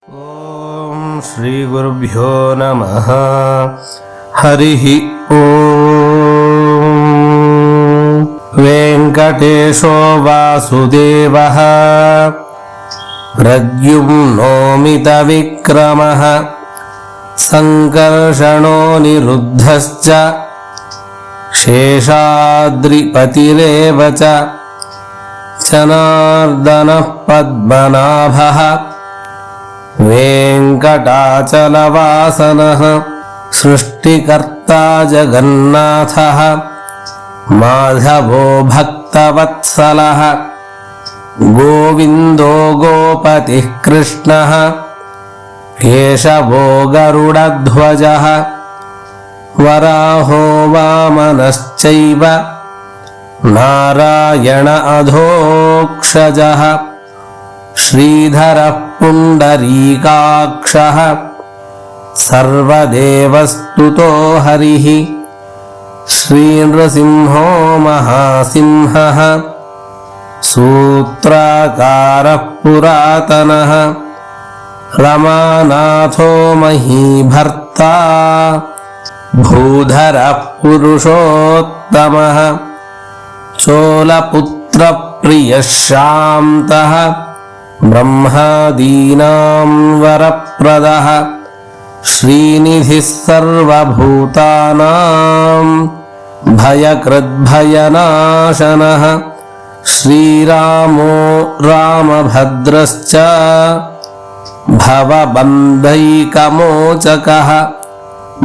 ఓం శ్రీ గురుభ్యో నమః. హరిః ఓం. వెంకటేశో వాసుదేవః ప్రద్యుమ్నోమిత విక్రమః సంకర్షణో నిరుద్ధశ్చ శేషాద్రిపతిరేవ చ జనార్దనః పద్మనాభః వెంకటాచలవాసనః సృష్టికర్తా జగన్నాథః మాధవో భక్తవత్సలః గోవిందో గోపతిః కృష్ణః కేశవో గరుడధ్వజః వరాహో వామనశ్చైవ నారాయణ అధోక్షజః శ్రీధరః పుండరీకాక్షః సర్వదేవస్తుతో హరిః శ్రీనృసింహో మహాసింహః సూత్రాకారః పురాతనః రమానాథో మహీభర్తా భూధరః పురుషోత్తమః చోళపుత్రప్రియః శాంతః బ్రహ్మాదీనాం వరప్రదః శ్రీనిధిః సర్వభూతానాం భయకృద్భయనాశనః శ్రీరామో రామభద్రశ్చ భవబంధైకమోచకః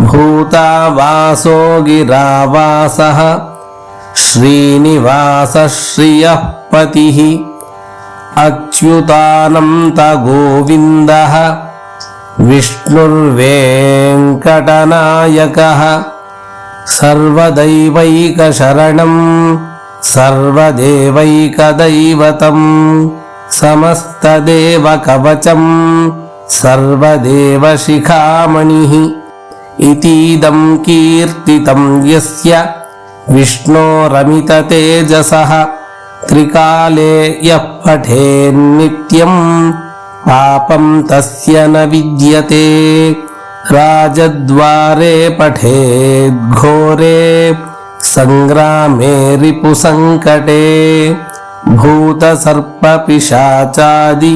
భూతావాసో గిరావాసః శ్రీనివాసः శ్రియః పతిః అచ్యుతానంత గోవిందః విష్ణుర్వేంకటనాయకః సర్వదైవైకశరణం సర్వదేవైకదైవతం సమస్తదేవకవచం సర్వదేవశిఖామణిః ఇతీదం కీర్తితం యస్య విష్ణోరమితతేజసః త్రికాలే యః పఠేన్నిత్యం పాపం తస్య న విద్యతే రాజద్వారే పఠేద్ఘోరే సంగ్రామే రిపుసంకటే భూతసర్పపిశాచాది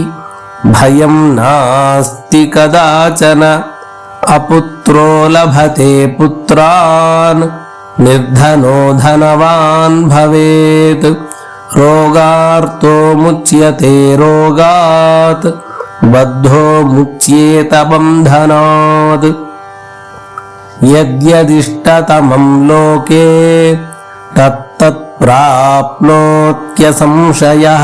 భయం నాస్తి కదాచన అపుత్రో లభతే పుత్రాన్ నిర్ధనో ధనవాన్ భవేత్ రోగార్తో ముచ్యతే రోగాత్ బద్ధో ముచ్యేత బంధనాత్ యద్యదిష్టతమం లోకే తత్తత్ ప్రాప్నోత్యసంశయః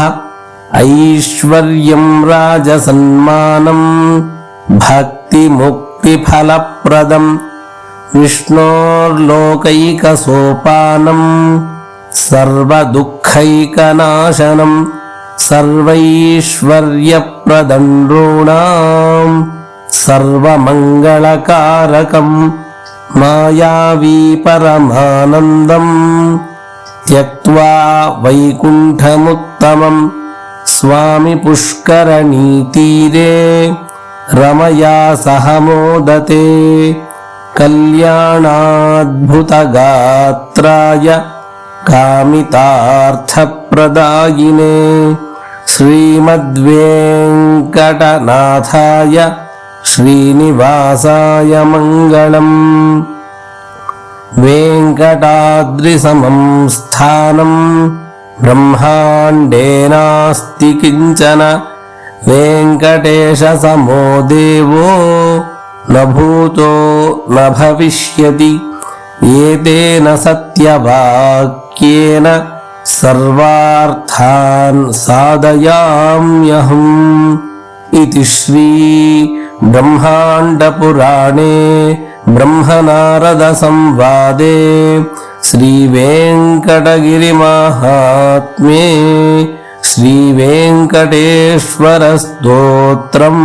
ఐశ్వర్యం రాజసన్మానం భక్తిముక్తిఫలప్రదం విష్ణోర్లోకైకసోపానం సర్వదుఃఖైకనాశనం సర్వైశ్వర్యప్రదం నృణాం సర్వమంగళకారకం మాయావీ పరమానందం త్యక్త్వా వైకుంఠముత్తమం స్వామి పుష్కరణీతీరే రమయా సహ మోదతే కళ్యాణాద్భుతగాత్రాయ కామితార్థప్రదాయినే శ్రీమద్వేంకటనాథాయ శ్రీనివాసాయ మంగళం. వెంకటాద్రిసమం స్థానం బ్రహ్మాండే నాస్తి కించన వెంకటేశసమో దేవో న భూతో న భవిష్యతి ఏతేన సత్యవాక్యేన సర్వార్థాన్ సాధయామ్యహం. ఇతి శ్రీ బ్రహ్మాండ పురాణే బ్రహ్మనారద సంవాదే శ్రీ వెంకటగిరి మహాత్మ్యే శ్రీ వెంకటేశ్వర స్తోత్రం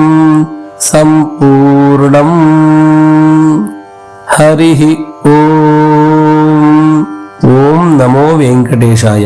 సంపూర్ణం. హరి ఓం. ఓం నమో వెంకటేశాయ.